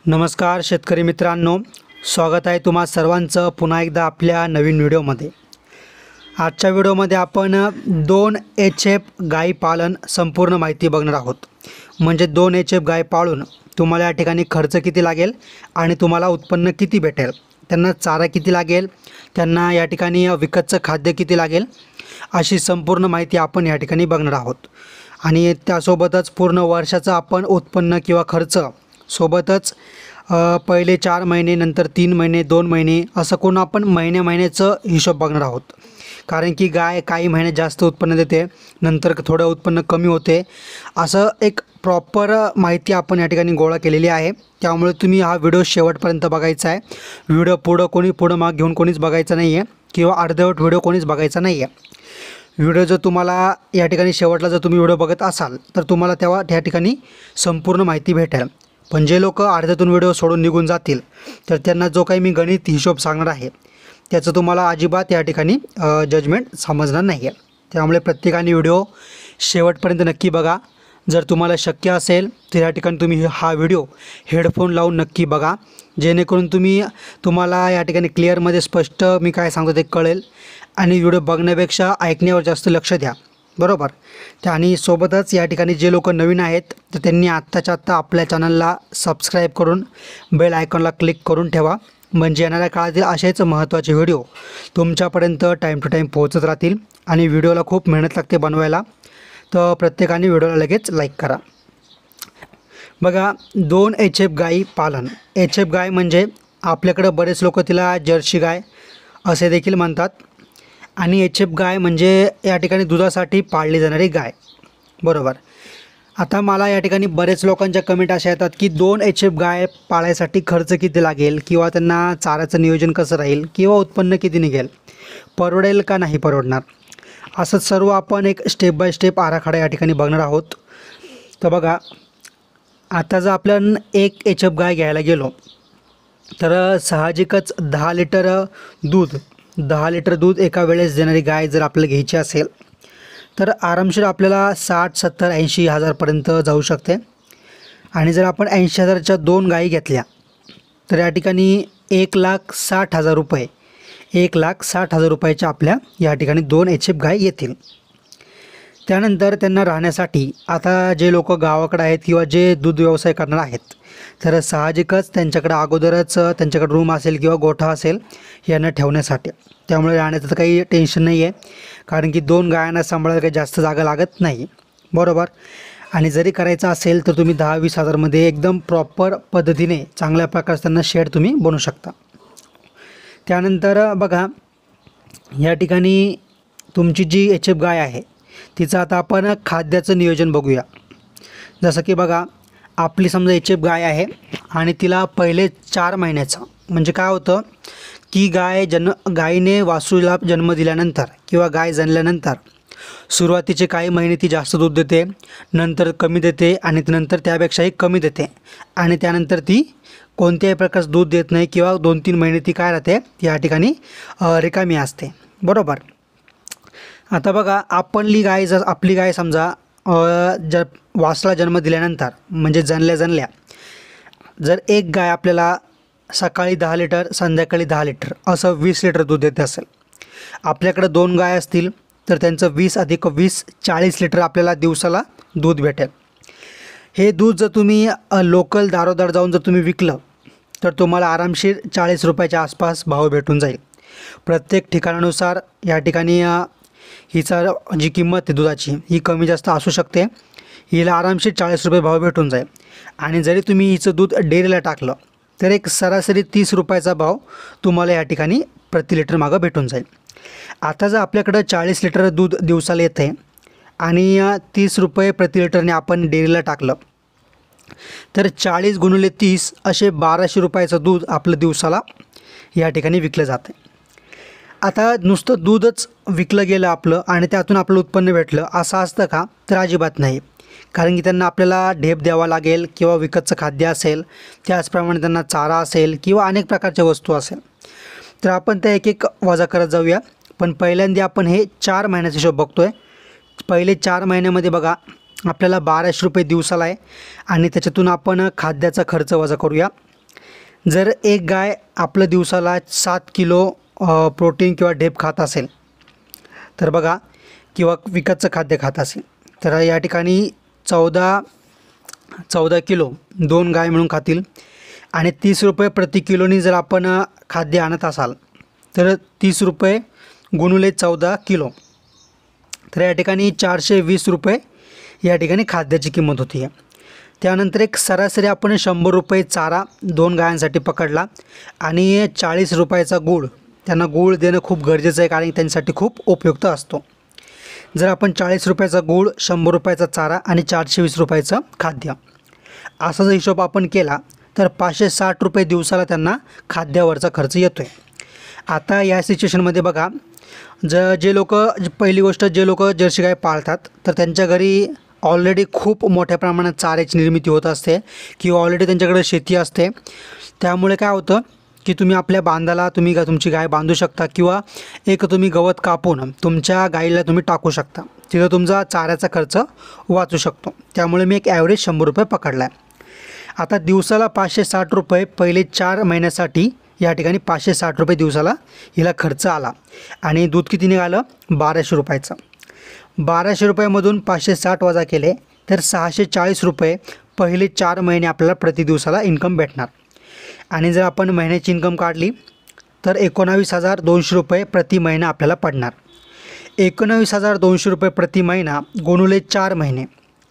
नमस्कार शेतकरी मित्रांनो, स्वागत आहे तुम्हा सर्वांचं पुन्हा एकदा आपल्या नवीन व्हिडिओमध्ये। आजच्या व्हिडिओमध्ये आपण 2 एच-एफ गाई पालन संपूर्ण माहिती बघणार आहोत। म्हणजे 2 एच-एफ गाय पाळून तुम्हाला या ठिकाणी खर्च किती लागेल आणि तुम्हाला उत्पन्न किती भेटेल, त्यांना चारा किती लागेल, त्यांना या ठिकाणी विकतचं खाद्य किती लागेल, अशी संपूर्ण माहिती आपण या ठिकाणी बघणार आहोत। आणि त्यासोबतच पूर्ण वर्षाचं आपण उत्पन्न किंवा खर्च सोबतच पहिले 4 महिने, नंतर 3 महिने, 2 महिने असं कोण आपण महिन्याचं हिशोब बघणार आहोत। कारण की गाय काही महिन्यात जास्त उत्पन्न देते, नंतर थोडं उत्पन्न कमी होते, असं एक प्रॉपर माहिती आपण या ठिकाणी गोळा केलेली आहे। त्यामुळे तुम्ही हा व्हिडिओ शेवटपर्यंत बघायचा आहे। व्हिडिओ पुढं माग घेऊन कोणीच बघायचं नाही आहे किंवा अर्धवट व्हिडिओ कोणीच बघायचा नाही आहे। व्हिडिओ जर तुम्हाला या ठिकाणी शेवटला जर तुम्ही व्हिडिओ बघत असाल तर तुम्हाला तेव्हा त्या ठिकाणी संपूर्ण माहिती भेटेल। पण जे लोक अर्ध्यातून व्हिडिओ सोडून निघून जातील तर त्यांना जो काही मी गणित हिशोब सांगणार आहे त्याचं तुम्हाला अजिबात या ठिकाणी जजमेंट समजणार नाही आहे। त्यामुळे प्रत्येकाने व्हिडिओ शेवटपर्यंत नक्की बघा। जर तुम्हाला शक्य असेल तर या ठिकाणी तुम्ही हा व्हिडिओ हेडफोन लावून नक्की बघा, जेणेकरून तुम्हाला या ठिकाणी क्लिअरमध्ये स्पष्ट मी काय सांगतो ते कळेल आणि व्हिडिओ बघण्यापेक्षा ऐकण्यावर जास्त लक्ष द्या, बरोबर। आणि सोबतच या ठिकाणी जे लोक नवीन आहेत तर त्यांनी आत्ताच्या आत्ता आपल्या चॅनलला सबस्क्राईब करून बेल आयकॉनला क्लिक करून ठेवा, म्हणजे येणाऱ्या काळातील असेच महत्त्वाचे व्हिडिओ तुमच्यापर्यंत टाईम टू टाईम पोहोचत राहतील। आणि व्हिडिओला खूप मेहनत लागते बनवायला, तर प्रत्येकाने व्हिडिओला लगेच लाईक करा। बघा, 2 एच-एफ गाई पालन। एच-एफ गाय म्हणजे आपल्याकडे बरेच लोक तिला जर्सी गाय असे देखील म्हणतात, आणि एच-एफ गाय म्हणजे या ठिकाणी दुधासाठी पाळली जाणारी गाय, बरोबर। आता मला या ठिकाणी बरेच लोकांच्या कमेंट अशा येतात की 2 एच-एफ गाय पाळायसाठी खर्च किती लागेल, किंवा त्यांना चाऱ्याचं नियोजन कसं राहील, किंवा उत्पन्न किती निघेल, परवडेल का नाही परवडणार, असं सर्व आपण एक स्टेप बाय स्टेप आराखडा या ठिकाणी बघणार आहोत। तर बघा, आता जर आपण 1 एच-एफ गाय घ्यायला गेलो तर साहजिकच 10 लिटर दूध एका वेळेस देणारी गाय जर आपल्याला घ्यायची असेल तर आरामशीर आपल्याला 60, 70, 80 हजारपर्यंत जाऊ शकते। आणि जर आपण 80 हजारच्या 2 गायी घेतल्या तर या ठिकाणी 1,60,000 रुपये 1,60,000 रुपयाच्या आपल्या या ठिकाणी 2 एच-एफ गाय येतील। त्यानंतर त्यांना राहण्यासाठी, आता जे लोक गावाकडे आहेत किंवा जे दूध व्यवसाय करणार आहेत तर साहजिकच त्यांच्याकडे अगोदरच त्यांच्याकडे रूम असेल किंवा गोठा असेल यांना ठेवण्यासाठी, त्यामुळे राहण्याचं तर काही टेन्शन नाही आहे, कारण की 2 गायांना सांभाळायला काही जास्त जागा लागत नाही, बरोबर। आणि जरी करायचं असेल तर तुम्ही 10-20 हजारमध्ये एकदम प्रॉपर पद्धतीने चांगल्या प्रकारचं त्यांना शेड तुम्ही बनवू शकता। त्यानंतर बघा, या ठिकाणी तुमची जी एच-एफ गाय आहे तिचं आता आपण खाद्याचं नियोजन बघूया। जसं की बघा, आपली समजा एच-एफ गाय आहे आणि तिला पहिले 4 महिन्याचं, म्हणजे काय होतं की गायीने वासरूला जन्म दिल्यानंतर किंवा गाय जणल्यानंतर सुरुवातीचे काही महिने ती जास्त दूध देते, नंतर कमी देते, आणि नंतर त्यापेक्षाही कमी देते, आणि त्यानंतर ती कोणत्याही प्रकारचं दूध देत नाही किंवा 2-3 महिने ती काय राहते या ठिकाणी रिकामी असते, बरोबर। आता बघा, आपली गाय समजा जर वासराला जन्म दिल्यानंतर म्हणजे जणल्या जर एक गाय आपल्याला सकाळी 10 लिटर, संध्याकाळी 10 लिटर असं 20 लिटर दूध देते असेल, आपल्याकडे 2 गाय असतील तर त्यांचं 20 + 20 40 लिटर आपल्याला दिवसाला दूध भेटेल। हे दूध जर तुम्ही लोकल दारोदार जाऊन जर तुम्ही विकलं तर तुम्हाला आरामशीर 40 रुपयाच्या आसपास भाव भेटून जाईल। प्रत्येक ठिकाणानुसार या ठिकाणी हिचा जी किंमत आहे दुधाची ही कमी जास्त असू शकते, हिला आरामशीर 40 रुपये भाव भेटून जाईल। आणि जरी तुम्ही हिचं दूध डेअरीला टाकलं तर एक सरासरी 30 रुपयाचा भाव तुम्हाला या ठिकाणी प्रति लिटर मागं भेटून जाईल। आता जर आपल्याकडं 40 लिटर दूध दिवसाला येतं आहे आणि 30 रुपये प्रति लिटरने आपण डेअरीला टाकलं तर 40 × 30 असे 1200 रुपयाचं दूध आपलं दिवसाला या ठिकाणी विकलं जातं। आता नुसतं दूधच विकलं गेलं आपलं आणि त्यातून आपलं उत्पन्न भेटलं असं असतं का, तर अजिबात नाही। कारण की त्यांना आपल्याला ढेप द्यावा लागेल किंवा विकतचं खाद्य असेल, त्याचप्रमाणे त्यांना चारा असेल किंवा अनेक प्रकारच्या वस्तू असेल। तर आपण त्या एक वजा करत जाऊया। पण पहिल्यांदा आपण हे 4 महिन्याचा हिशोब बघतो आहे। पहिले 4 महिन्यामध्ये बघा, आपल्याला 1200 रुपये दिवसाला आहे, आणि त्याच्यातून आपण खाद्याचा खर्च वजा करूया। जर एक गाय आपलं दिवसाला 7 किलो प्रोटीन किंवा ढेप खात असेल तर बघा, किंवा विकतचं खाद्य खात असेल, तर या ठिकाणी 14 किलो 2 गाय मिळून खातील. आणि 30 रुपये प्रति किलोनी जर आपण खाद्य आणत असाल तर 30 रुपये गुणुले 14 किलो, तर या ठिकाणी 420 रुपये या ठिकाणी खाद्याची किंमत होती आहे. त्यानंतर एक सरासरी आपण 100 रुपये चारा 2 गायांसाठी पकडला आणि 40 रुपयाचा गूळ, त्यांना गूळ देणं खूप गरजेचं आहे कारण त्यांच्यासाठी खूप उपयुक्त असतो. जर आपण 40 रुपयाचा गूळ, 100 रुपयाचा चारा आणि 420 रुपयाचं खाद्य असा जर हिशोब आपण केला तर 560 रुपये दिवसाला त्यांना खाद्यावरचा खर्च येतो आहे. आता या सिच्युएशनमध्ये बघा, जे लोक, पहिली गोष्ट जे लोक जर्सी गाय पाळतात तर त्यांच्या घरी ऑलरेडी खूप मोठ्या प्रमाणात चाऱ्याची निर्मिती होत असते किंवा ऑलरेडी त्यांच्याकडे शेती असते. त्यामुळे काय होतं की तुम्ही आपल्या बांधाला तुमची गाय बांधू शकता किंवा एक तुम्ही गवत कापून तुमच्या गाईला तुम्ही टाकू शकता. तिथं तुमचा चाऱ्याचा खर्च वाचू शकतो. त्यामुळे मी एक ॲव्हरेज 100 रुपये पकडला आहे. आता दिवसाला 560 रुपये पहिले 4 महिन्यासाठी या ठिकाणी 560 रुपये दिवसाला हिला खर्च आला. आणि दूध किती निघालं? 1200 रुपयाचं. 1200 रुपयामधून 560 वजा केले तर 640 रुपये पहिले 4 महिने आपल्याला प्रति दिवसाला इन्कम भेटणार. आणि जर आपण महिन्याची इन्कम काढली तर 19,200 रुपये प्रति महिना आपल्याला पडणार. 19,200 रुपये प्रति महिना गुणुले 4 महिने,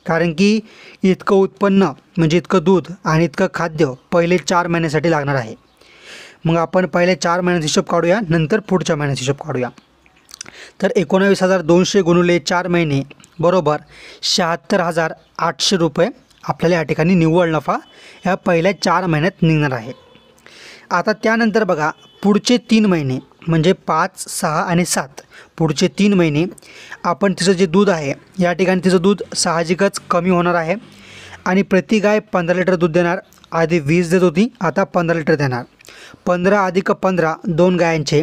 कारण की इतकं उत्पन्न म्हणजे इतकं दूध आणि इतकं खाद्य पहिले 4 महिन्यासाठी लागणार आहे. मग आपण पहिले 4 महिन्याचा हिशोब काढूया, नंतर पुढच्या महिन्याचा हिशोब काढूया. तर 19,200 गुणुले 4 महिने बरोबर 76,800 रुपये आपल्याला या ठिकाणी निव्वळ नफा ह्या पहिल्या 4 महिन्यात निघणार आहे. आता त्यानंतर बघा, पुढचे 3 महिने म्हणजे 5, 6 आणि 7 पुढचे 3 महिने आपण तिचं जे दूध आहे या ठिकाणी तिचं दूध साहजिकच कमी होणार आहे. आणि प्रति गाय 15 लिटर दूध देणार. आधी 20 देत होती, आता 15 लिटर देणार. 15 अधिक 15 2 गायांचे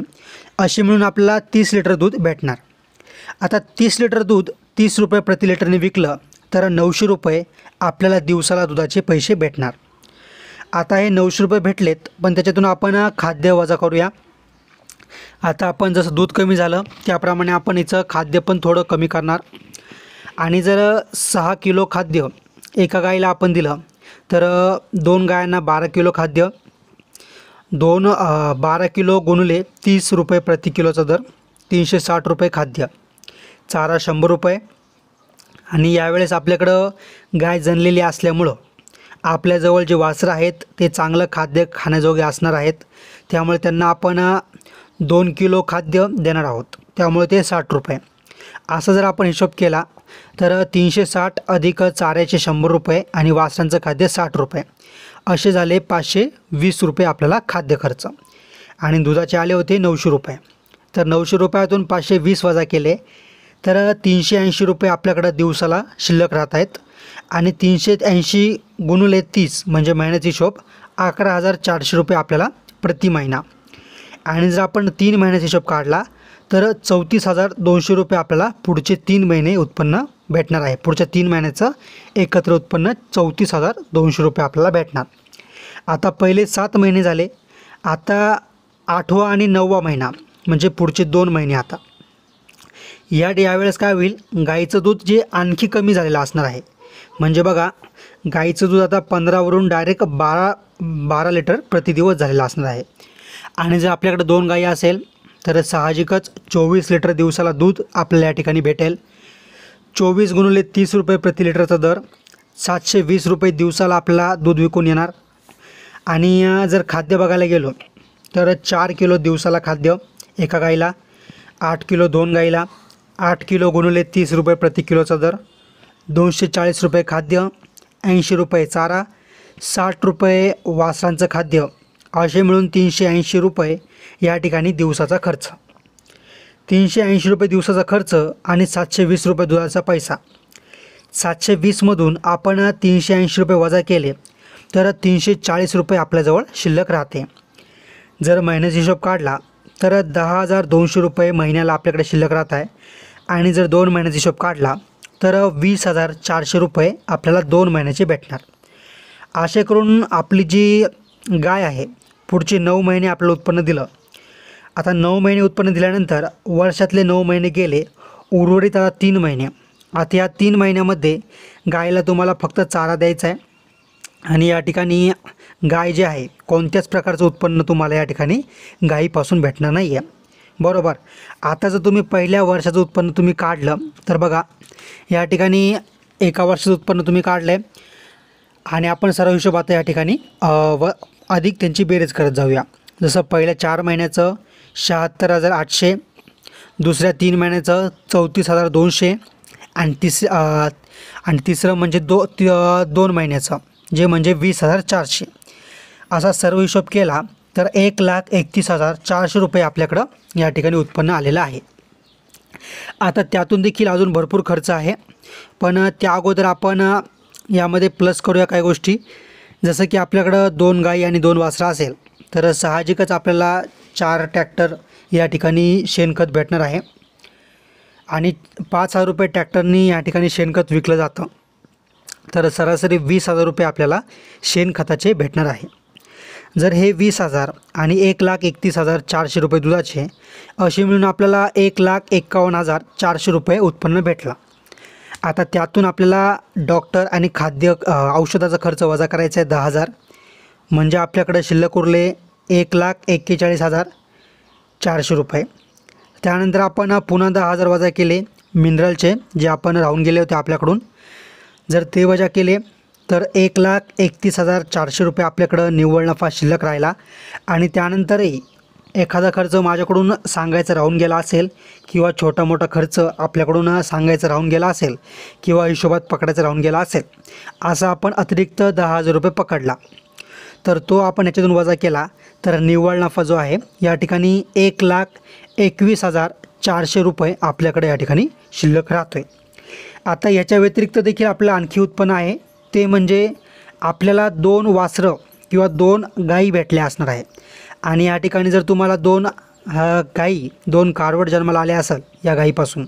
असे मिळून आपल्याला 30 लिटर दूध भेटणार. आता 30 लिटर दूध 30 रुपये प्रति लिटरने विकलं तर 900 रुपये आपल्याला दिवसाला दुधाचे पैसे भेटणार. आता हे 900 रुपये भेटलेत, पण त्याच्यातून आपण खाद्य वजा करूया. आता आपण जसं दूध कमी झालं त्याप्रमाणे आपण हिचं खाद्य पण थोडं कमी करणार. आणि जर 6 किलो खाद्य एका गाईला आपण दिलं तर 2 गायांना 12 किलो खाद्य, 12 किलो गुणुले 30 रुपये प्रति किलोचा दर, 360 रुपये खाद्य, चारा 100 रुपये. आणि यावेळेस आपल्याकडं गाय जनलेली असल्यामुळं आपल्याजवळ जे वासरं आहेत ते चांगलं खाद्य खाण्याजोगे असणार आहेत. त्यामुळे त्यांना आपण 2 किलो खाद्य देणार आहोत, त्यामुळे ते 60 रुपये. असं जर आपण हिशोब केला तर 360 अधिक चाऱ्याचे 100 रुपये आणि वासरांचं खाद्य 60 रुपये असे झाले 520 रुपये आपल्याला खाद्य खर्च. आणि दुधाचे आले होते 900 रुपये. तर 900 रुपयातून 520 वजा केले तर 380 रुपये आपल्याकडं दिवसाला शिल्लक राहत आहेत. आणि 380 गुणुले 30 म्हणजे महिन्याचा हिशोब 11,400 रुपये आपल्याला प्रति महिना. आणि जर आपण 3 महिन्याचा हिशोब काढला तर 34,200 रुपये आपल्याला पुढचे 3 महिने उत्पन्न भेटणार आहे. पुढच्या 3 महिन्याचं एकत्र उत्पन्न 34,200 रुपये आपल्याला भेटणार. आता पहिले 7 महिने झाले. आता 8वा आणि 9वा महिना म्हणजे पुढचे 2 महिने. आता यावेळेस काय होईल, गाईचं दूध जे आणखी कमी झालेलं असणार आहे. म्हणजे बघा, गाईचं दूध आता 15वरून डायरेक्ट 12 लिटर प्रतिदिवस झालेलं असणार आहे. आणि जर आपल्याकडे 2 गाई असेल तर साहजिकच 24 लिटर दिवसाला दूध आपल्याला या ठिकाणी भेटेल. 24 गुणुले 30 रुपये प्रति लिटरचा दर, 720 रुपये दिवसाला आपल्याला दूध विकून येणार. आणि जर खाद्य बघायला गेलो तर 4 किलो दिवसाला खाद्य एका गाईला, 8 किलो 2 गाईला, 8 किलो गुणुले 30 रुपये प्रति किलोचा दर, 240 रुपये खाद्य, 80 रुपये चारा, 60 रुपये वासरांचं खाद्य असे मिळून 380 रुपये या ठिकाणी दिवसाचा खर्च. 380 रुपये दिवसाचा खर्च आणि 720 रुपये दुधाचा पैसा. 720मधून आपण 380 रुपये वजा केले तर 340 रुपये आपल्याजवळ शिल्लक राहते. जर महिन्याचा हिशोब काढला तर 10,200 रुपये महिन्याला आपल्याकडे शिल्लक राहत आहे. आणि जर 2 महिन्याचा हिशोब काढला तर 20,400 रुपये आपल्याला 2 महिन्याचे भेटणार. असे करून आपली जी गाय आहे पुढचे 9 महिने आपलं उत्पन्न दिलं. आता 9 महिने उत्पन्न दिल्यानंतर वर्षातले 9 महिने गेले, उर्वरित आता 3 महिने. आता या 3 महिन्यामध्ये गायीला तुम्हाला फक्त चारा द्यायचा आहे आणि या ठिकाणी गाय जे आहे कोणत्याच प्रकारचं उत्पन्न तुम्हाला या ठिकाणी गायीपासून भेटणार नाही आहे. बरोबर. आता जर तुम्ही पहिल्या वर्षाचं उत्पन्न तुम्ही काढलं तर बघा या ठिकाणी एका वर्षाचं उत्पन्न तुम्ही काढलं आहे आणि आपण सर्व हिशोब आता या ठिकाणी अधिक त्यांची बेरीज करत जाऊया. जसं पहिल्या 4 महिन्याचं 76,800, दुसऱ्या 3 महिन्याचं 34,200 आणि तिसरं म्हणजे 2 महिन्याचं जे म्हणजे 20,400. असा सर्व हिशोब केला तर 1,31,400 रुपये आपल्याकडं या ठिकाणी उत्पन्न आलेलं आहे. आता त्यातून देखील अजून भरपूर खर्च आहे, पण त्या अगोदर आपण यामध्ये प्लस करूया काही गोष्टी. जसं की आपल्याकडं 2 गाई आणि 2 वासरं असेल तर साहजिकच आपल्याला 4 ट्रॅक्टर या ठिकाणी शेणखत भेटणार आहे आणि 5,000 रुपये ट्रॅक्टरनी या ठिकाणी शेणखत विकलं जातं. तर सरासरी 20,000 रुपये आपल्याला शेणखताचे भेटणार आहे. जर हे 20,000 आणि 1,31,400 रुपये दुधाचे असे मिळून आपल्याला 1,51,400 रुपये उत्पन्न भेटला. आता त्यातून आपल्याला डॉक्टर आणि खाद्य औषधाचा खर्च वजा करायचा आहे 10,000, म्हणजे आपल्याकडे शिल्लक उरले 1,41,400 रुपये. त्यानंतर आपण पुन्हा 10,000 वजा केले मिनरलचे जे आपण राहून गेले होते आपल्याकडून. जर ते वजा केले तर 1,31,400 रुपये आपल्याकडं निव्वळ नफा शिल्लक राहिला. आणि त्यानंतरही एखादा खर्च माझ्याकडून सांगायचा राहून गेला असेल किंवा छोटा मोठा खर्च आपल्याकडून सांगायचा राहून गेला असेल किंवा हिशोबात पकडायचा राहून गेला असेल, असा आपण अतिरिक्त 10,000 रुपये पकडला तर तो आपण याच्यातून वजा केला तर निव्वळ नफा जो आहे या ठिकाणी 1,21,400 रुपये आपल्याकडे या ठिकाणी शिल्लक राहतो आहे. आता याच्या व्यतिरिक्त देखील आपलं आणखी उत्पन्न आहे, ते म्हणजे आपल्याला 2 वासरं किंवा 2 गायी भेटल्या असणार आहे. आणि या ठिकाणी जर तुम्हाला 2 गायी 2 कारवड जन्माला आल्या असेल या गायीपासून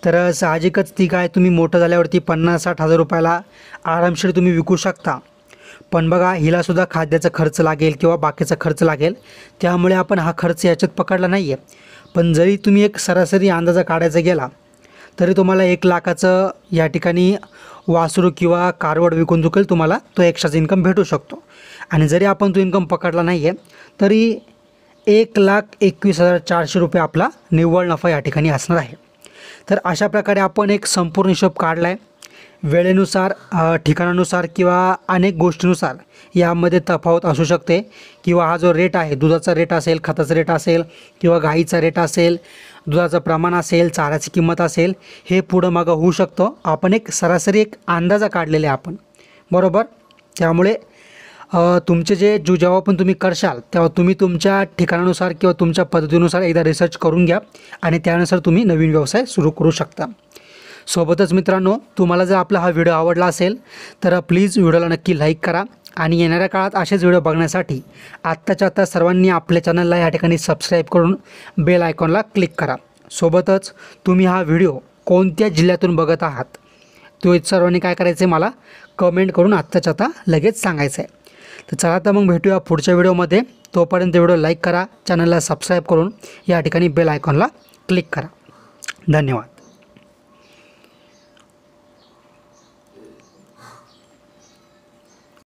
तर साहजिकच ती गाय तुम्ही मोठं झाल्यावरती 50,000-60,000 रुपयाला आरामशीर तुम्ही विकू शकता. पण बघा हिलासुद्धा खाद्याचा खर्च लागेल किंवा बाकीचा खर्च लागेल, त्यामुळे आपण हा खर्च याच्यात पकडला नाही आहे. पण जरी तुम्ही एक सरासरी अंदाजा काढायचा गेला तरी तुम्हाला 1,00,000चं या ठिकाणी वासरू किंवा कारवड विकून चुकेल तुम्हाला तो एक्स्ट्राचा इन्कम भेटू शकतो. आणि जरी आपण तो इन्कम पकडला नाही आहे तरी 1,21,400 रुपये आपला निव्वळ नफा या ठिकाणी असणार आहे. तर अशा प्रकारे आपण एक संपूर्ण हिशोब काढला आहे. वेळेनुसार ठिकाणानुसार किंवा अनेक गोष्टीनुसार यामध्ये तफावत असू शकते किंवा हा जो रेट आहे दुधाचा रेट असेल, खताचा रेट असेल किंवा गाईचा रेट असेल, दुधाचं प्रमाण असेल, चाऱ्याची किंमत असेल, हे पुढं मागं होऊ शकतं. आपण एक सरासरी एक अंदाजा काढलेला आहे आपण, बरोबर. त्यामुळे तुमचे जेव्हा पण तुम्ही करशाल तेव्हा तुम्ही तुमच्या ठिकाणानुसार किंवा तुमच्या पद्धतीनुसार एकदा रिसर्च करून घ्या आणि त्यानुसार तुम्ही नवीन व्यवसाय सुरू करू शकता. सोबतच मित्रांनो, तुम्हाला जर आपला हा व्हिडिओ आवडला असेल तर प्लीज व्हिडिओला नक्की लाईक करा आणि येणाऱ्या काळात असेच व्हिडिओ बघण्यासाठी आत्ताच्या आत्ता सर्वांनी आपल्या चॅनलला या ठिकाणी सबस्क्राईब करून बेल आयकॉनला क्लिक करा. सोबतच तुम्ही हा व्हिडिओ कोणत्या जिल्ह्यातून बघत आहात तो सर्वांनी काय करायचं आहे मला कमेंट करून आत्ताच्या आत्ता लगेच सांगायचं आहे. तर चला तर मग भेटूया पुढच्या व्हिडिओमध्ये. तोपर्यंत व्हिडिओ लाईक करा, चॅनलला सबस्क्राईब करून या ठिकाणी बेल आयकॉनला क्लिक करा. धन्यवाद.